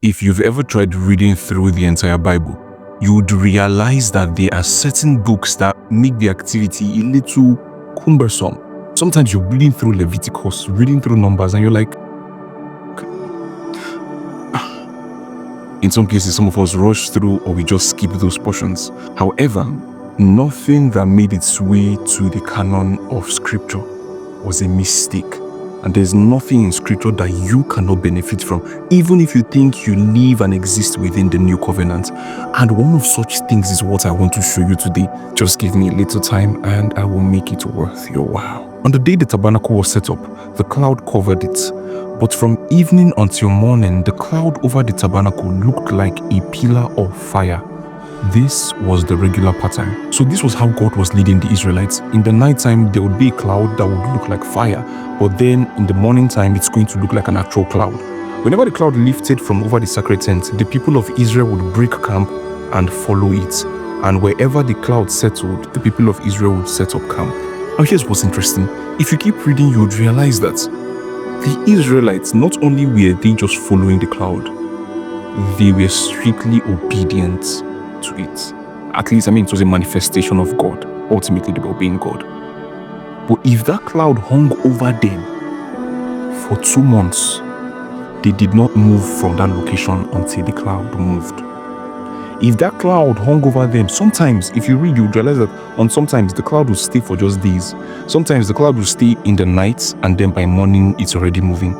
If you've ever tried reading through the entire Bible, you would realize that there are certain books that make the activity a little cumbersome. Sometimes you're reading through Leviticus, reading through Numbers, and you're like, in some cases, some of us rush through or we just skip those portions. However, nothing that made its way to the canon of Scripture was a mistake. And there's nothing in Scripture that you cannot benefit from, even if you think you live and exist within the New Covenant. And one of such things is what I want to show you today. Just give me a little time and I will make it worth your while. On the day the tabernacle was set up, the cloud covered it. But from evening until morning, the cloud over the tabernacle looked like a pillar of fire. This was the regular pattern. So this was how God was leading the Israelites. In the nighttime, there would be a cloud that would look like fire. But then in the morning time, it's going to look like an actual cloud. Whenever the cloud lifted from over the sacred tent, the people of Israel would break camp and follow it. And wherever the cloud settled, the people of Israel would set up camp. Now here's what's interesting. If you keep reading, you would realize that the Israelites, not only were they just following the cloud, they were strictly obedient to it. At least, it was a manifestation of God. Ultimately, they were obeying God. But if that cloud hung over them for 2 months, they did not move from that location until the cloud moved. If that cloud hung over them, sometimes, if you read, you would realize that sometimes the cloud will stay for just days. Sometimes the cloud will stay in the night, and then by morning, it's already moving.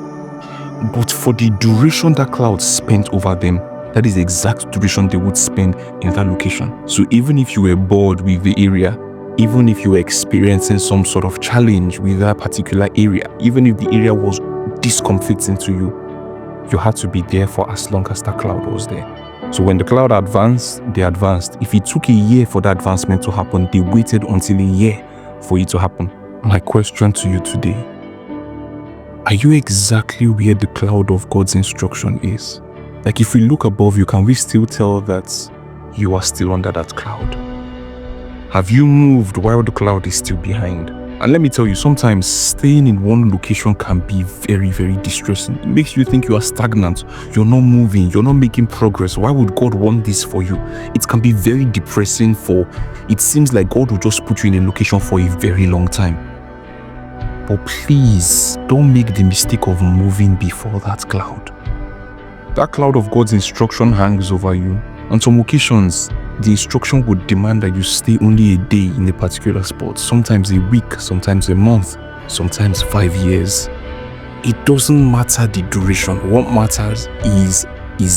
But for the duration that cloud spent over them, that is the exact duration they would spend in that location. So even if you were bored with the area, even if you were experiencing some sort of challenge with that particular area, even if the area was discomforting to you, you had to be there for as long as that cloud was there. So when the cloud advanced, they advanced. If it took a year for that advancement to happen, they waited until a year for it to happen. My question to you today, are you exactly where the cloud of God's instruction is? Like if we look above you, can we still tell that you are still under that cloud? Have you moved while the cloud is still behind? And let me tell you, sometimes staying in one location can be very, very distressing. It makes you think you are stagnant. You're not moving. You're not making progress. Why would God want this for you? It can be very depressing it seems like God will just put you in a location for a very long time. But please, don't make the mistake of moving before that cloud. That cloud of God's instruction hangs over you. On some occasions, the instruction would demand that you stay only a day in a particular spot, sometimes a week, sometimes a month, sometimes 5 years. It doesn't matter the duration. What matters is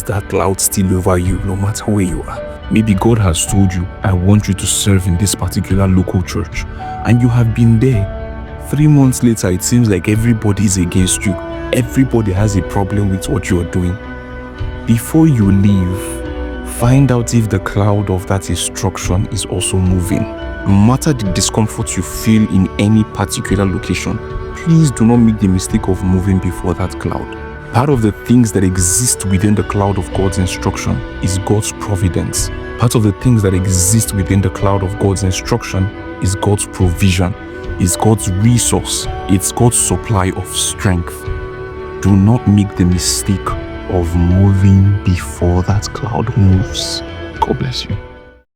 that cloud still over you, no matter where you are. Maybe God has told you, I want you to serve in this particular local church, and you have been there. 3 months later, it seems like everybody is against you. Everybody has a problem with what you are doing. Before you leave, find out if the cloud of that instruction is also moving. No matter the discomfort you feel in any particular location, please do not make the mistake of moving before that cloud. Part of the things that exist within the cloud of God's instruction is God's providence. Part of the things that exist within the cloud of God's instruction is God's provision, is God's resource, it's God's supply of strength. Do not make the mistake of moving before that cloud moves. God bless you.